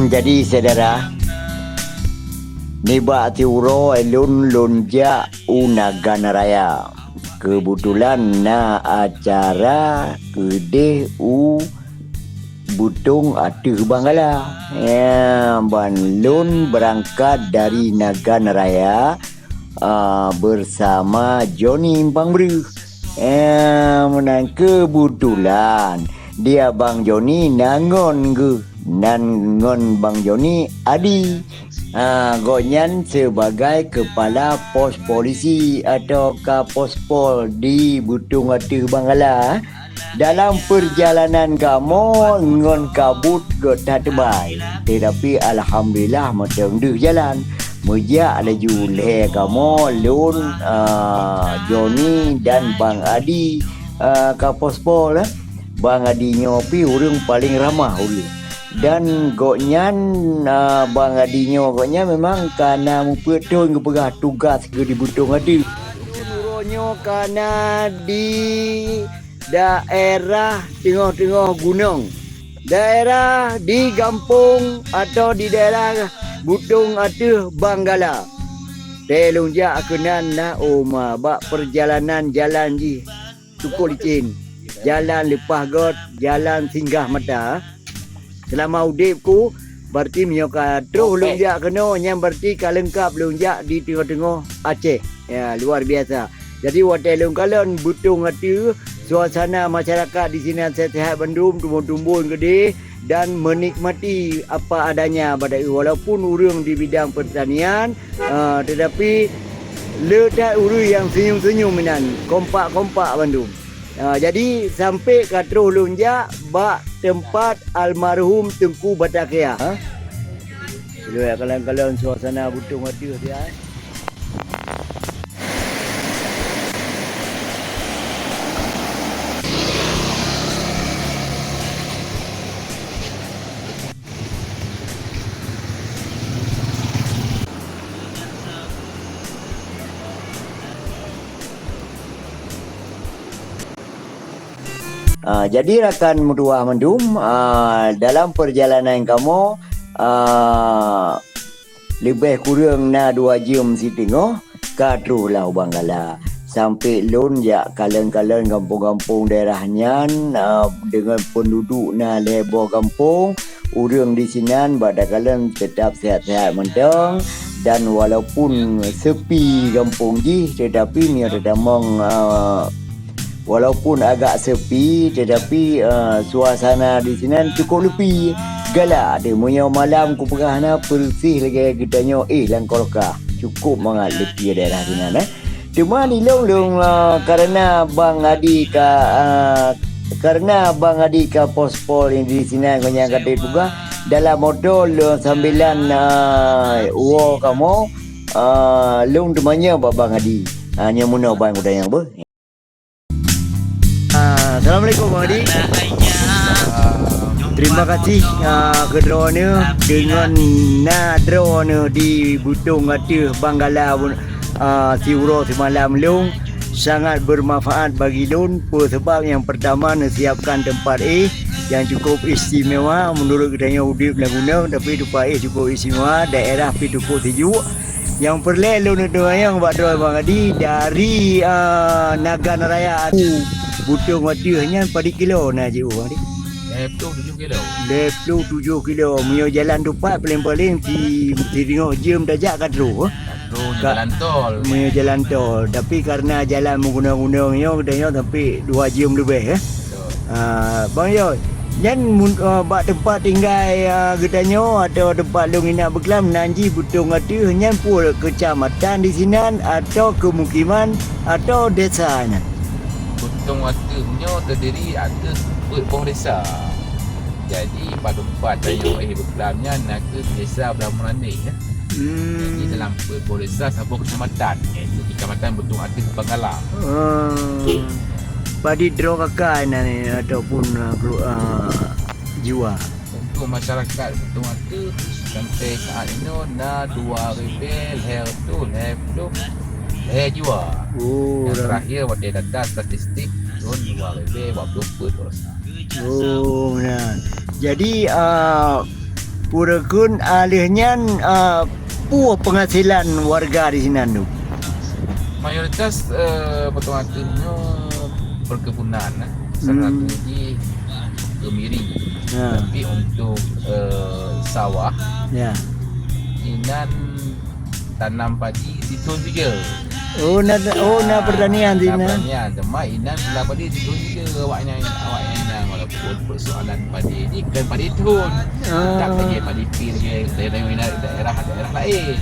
Jadi saudara, niba tiuro elun lunja unagan raya. Kebetulan na acara kedeh butung atuh Bangala. Ban lun berangkat dari Nagan Raya bersama Johnny Pangbru. Menang kebetulan dia Bang Johnny nangon Bang Johnny Adi Gonyan sebagai kepala pos polisi atau Kapospol di Butung Atuh Bangala. Dalam perjalanan kamu ngon kabut ke Tatebai, tetapi alhamdulillah macam deh jalan. Mejak laju leh kamu lun Johnny dan Bang Adi Kapospol. Bang Adi nyopi orang paling ramah ulu. Dan goknyan Bang Adi goknya memang karena mupetun kepegah tugas ke di Butung Atuh. Nuronyo karena di daerah tengah-tengah gunung, daerah di kampung atau di daerah Butung Atuh Bangala. Telunjak kenan na oma bak perjalanan jalan ji cukup licin, jalan lepas got, jalan singgah mata. Selama udipku berarti menyoka terus lunjak kena yang berarti kalengkap lunjak di tengah-tengah Aceh. Ya, luar biasa. Jadi hotel Lungkalan Butung Atuh, suasana masyarakat di sini sehat bandum, tumbuh-tumbuh gede dan menikmati apa adanya badai walaupun urang di bidang pertanian tetapi letak urang yang senyum-senyum minan, kompak-kompak bandum. Jadi sampai ke terus lunjak bak tempat almarhum Tengku Batavia. Lihat kalan-kalan suasana Butung Atuh dia. Jadi rakan merdua mendum dalam perjalanan kamu lebih kurang na 2 jam si tengah katru lah Bangala sampai lun ya kalen-kalen kampung-kampung daerahnya dengan penduduk na lebo kampung urang di sinan pada kalen tetap sehat-sehat mentang dan walaupun sepi kampung ji tetapi ni ada mong walaupun agak sepi tetapi suasana di sini cukup lebih galak. Dia punya malam ku pegahna bersih lagi kitanya langkoloka cukup mangat lebih daerah sini cuma ni long karena Bang Adi ka Pospol yang di sini yang kata juga dalam motor sambilan uo kamu long temannya Bang Adi hanya muna bang udah yang ber. Assalamualaikum Bang Adi. Terima kasih kedua-duanya dengan drone di Butung Atuh Bangala siuro semalam lung sangat bermanfaat bagi lun sebab yang pertama siapkan tempat yang cukup istimewa menurut katanya udip Laguna tapi tempat cukup istimewa daerah cukup sejuk. Yang perlu lun itu yang buat drone Bang Adi dari Nagan Raya Butung Atuh hanya 4 kilo nak je Bang Adi. 7 kilo. 7 kilo. Mio jalan tempat paling-paling di tengok jam dajak kat ru. Jalan tol. Mio jalan tol. Tapi karena jalan menggunung-gunung yo katanya sampai 2 jam lebih Bang Yo. Jan bak tempat tinggal katanya atau tempat lu nak berkelam nanji Butung Atuh hanya pun kecamatan di sini atau kemukiman atau desa nya. Butung Atuhnya terdiri atas buah desa. Jadi pada tempat saya berkelamnya nak ke desa Beramunani Jadi dalam buah desa satu kecamatan iaitu kecamatan Butung Atuh Bangala. Padi draw kakak ni ataupun jiwa. Untuk masyarakat Butung Atuh sampai saat ini dah 2 leher tu leher jiwa. Yang terakhir pada data statistik turun 2 buat 20%. Nah. Jadi Purakun alihnya puah penghasilan warga di sini tu. Mayoritas betul-betulnya perkebunan. Salah satu lagi kemiring. Tapi untuk sawah, Inan tanam padi situn juga. Nak pertanian di sana. Pertanian, cuma Inan belah padi situn juga awaknya Inan walaupun persoalan padi ni kan padi tun. Tak lagi padi pil ke daerah lain.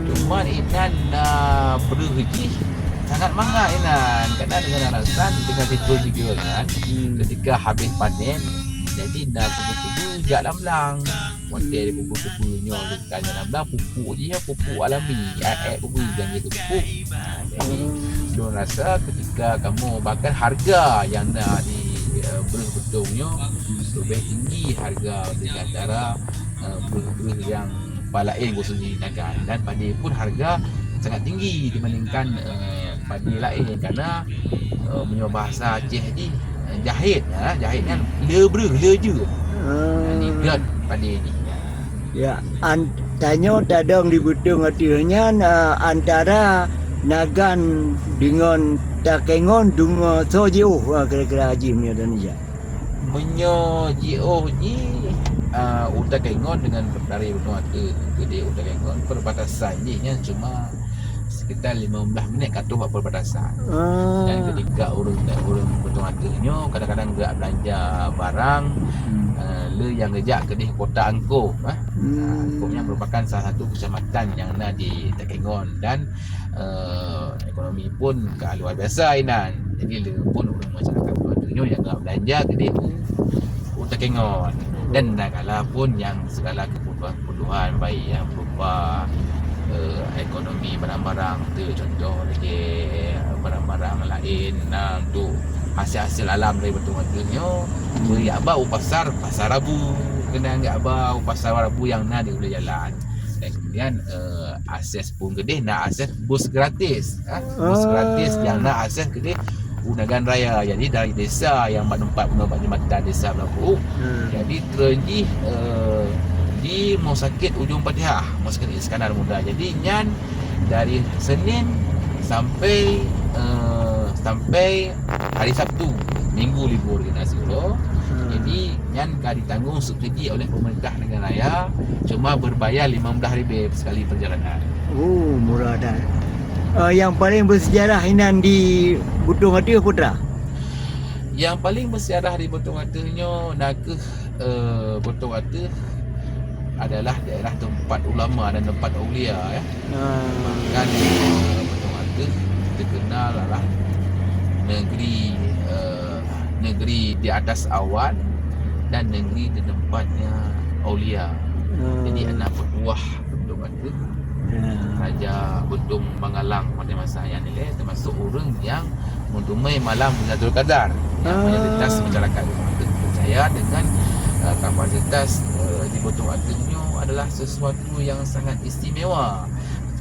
Cuma Inan berhenti sangat mangga Inan kerana dengan alasan dengan situn juga kan. Ketika habis panen jadi nak kubu-kubu jak lamlang. Model pupuk-pupuknya dekat lamlang pupuk je pupuk alami. Pupuk yang itu pupuk. Jadi don rasa ketika kamu bahkan harga yang nak di betul-betulnya lebih tinggi harga di antara betul yang lain khususnya digunakan dan padi pun harga sangat tinggi dibandingkan padi lain kerana menurut bahasa Aceh ni jahitnya le je. Ni berat padi ni. Ya, tanya tadang di Butung artinya antara Nagan dengan Takengon dengan Sojiu kira-kira haji punya dan ya. Menyo Jiu ni Takengon dengan dari Butung Ata ke dia Takengon perbatasan je nya cuma sekitar 15 minit kat tu buat perbatasan. Dan ketika orang Butung Ata nyo kadang-kadang gerak belanja barang le yang ngejak ke di kota Angkor. Angkor yang merupakan salah satu kecamatan yang ada di Takengon dan ekonomi pun luar biasa Inan. Jadi le pun orang masyarakat Butung Ata yang gerak belanja ke di Takengon dan kala pun yang segala kebutuhan baik yang berupa ekonomi barang-barang tu contoh lagi barang-barang lain untuk hasil-hasil alam dari Butung Ata beri abau pasar Rabu kena anggap abau pasar Rabu yang nak di boleh jalan dan kemudian akses pun gede nak akses bus gratis bus gratis yang nak akses gede Unagan Raya jadi dari desa yang tempat jembatan desa Belapu jadi terenji di Mau Sakit Ujung Patiah Mau Sakit Iskandar Muda jadi nyan dari Senin sampai hari Sabtu minggu libur di Nasiro. Jadi nyan ditanggung subsidi oleh pemerintah negara raya cuma berbayar 15,000 sekali perjalanan. Murah dah. Yang paling bersejarah Inan di Butung Ata Putra. Yang paling bersejarah di Butung Ata nak Butung Ata adalah daerah tempat ulama dan tempat aulia ya. Bahkan Butung Ata terkenal adalah negeri di atas awan dan negeri di tempatnya aulia. Jadi anak petuah Butung Ata Raja Butung Bangalang pada masa yang ni termasuk orang yang mentumai malam Lailatul Qadar yang mayoritas masyarakat Butung Ata percaya dengan kapasitas di Butung Ata adalah sesuatu yang sangat istimewa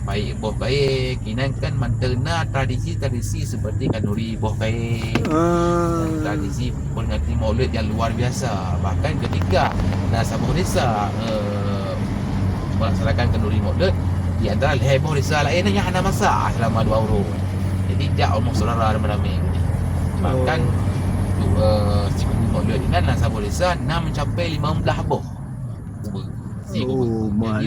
baik boh baik Inan kan mantena tradisi seperti kanuri boh baik dan tradisi peringati maulid yang luar biasa bahkan ketika Sabah desa melaksanakan kanuri maulid di antara heboh desa lain yang hanya masak selama 2 orang jadi dia almost saudara ramai-ramai bahkan cikgu maulid Inan Sabah desa mencapai 15 boh jadi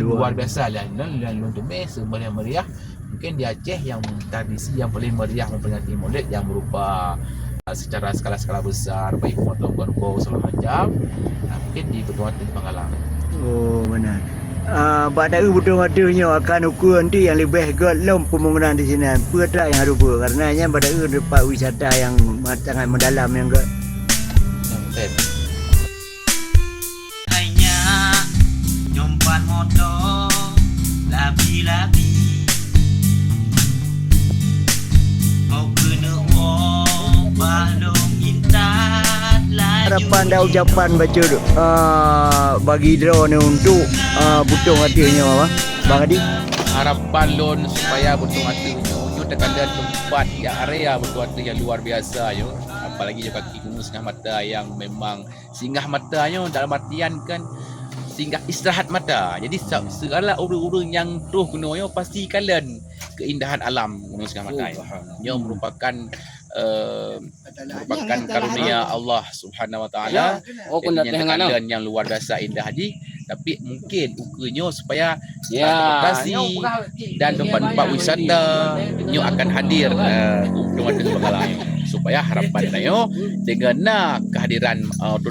luar biasa dan untuk semeriah mungkin di Aceh yang tradisi yang paling meriah memperingati maulid yang berupa secara skala-skala besar baik potong kerbau segala macam mungkin di Butung Ata di Bangalang. Benar. Pada Butung Ata akan ukur nanti yang lebih gelap pembangunan di sini apa yang harus buat karenanya pada tempat wisata yang sangat mendalam yang motor labi-labi mau kena balong intat laju harapan dan ucapan baca bagi drone untuk Butung Ata apa Bang Adi harapan lon supaya Butung Ata wujud dekat tempat yang area Butung Ata yang luar biasa apalagi juga kaki gunung singgah mata yang memang singgah matanya dalam artian kan tinggal istirahat mata. Jadi segala urang-urang yang terus gunanya pasti kalian keindahan alam gunung Segamatai. Ia merupakan karunia Allah Subhanahu Wa Taala. Kalian yang luar biasa indah haji, tapi mungkin ukanya supaya transportasi dan tempat-tempat wisata nyo akan hadir untuk Bangladesh supaya harapan tayo dengan kehadiran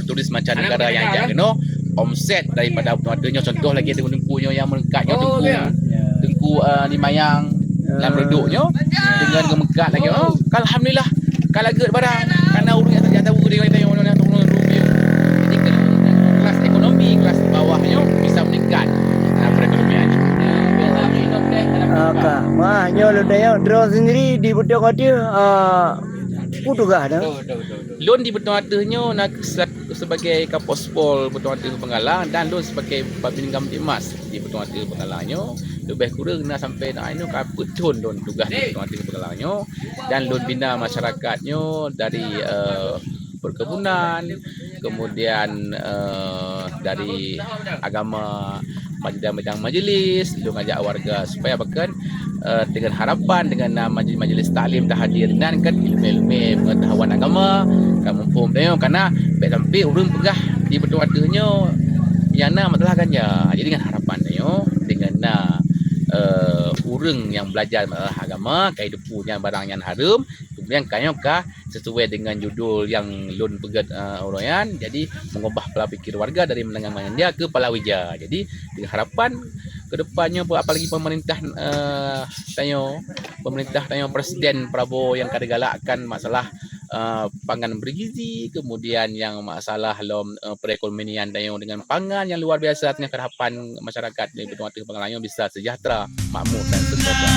turis mancanegara yang jangan omset daripada adanya contoh lagi tengku-tengkunyo yang melengkapnya tengku Limayang dalam reduknya dengan gemekat lagi alhamdulillah kalau get barang karena urang yang tahu dia tayo jadi kelas ekonomi kelas bawahnya bisa meningkat perekonomiannya. Mahnya lu dah draw sendiri di Butong Ati Putugah dah. Lon di Butong Atinya nak sebagai Kapospol Butong Ati Bengalang dan lon sebagai Babiningam Dimas di Butong Ati Bengalangnya lebih kurang nak sampai nak anu kaput ton lon tugas di Butong Ati Bengalangnya dan lon bina masyarakatnya dari perkebunan, kemudian dari agama bidang majlis, lu ngajak warga supaya bahkan dengan harapan dengan majlis taklim dah hadir dan kan ilmu-ilmu pengetahuan agama kan mumpung tengok karena baik sampai urang pegah di Butong Atinya yang nak masalah kan ya. Jadi dengan harapan tengok dengan urang yang belajar masalah agama kehidupannya barang yang harum kemudian kayaknya sesuai dengan judul yang lun pegat urayan jadi mengubah pola pikir warga dari menengah dia ke palawija. Jadi dengan harapan kedepannya apalagi pemerintah Presiden Prabowo yang kadang-galakkan masalah pangan bergizi, kemudian yang masalah perekonomian dengan pangan yang luar biasa dengan harapan masyarakat di Butong Ati Bengalang bisa sejahtera, makmur dan sejahtera.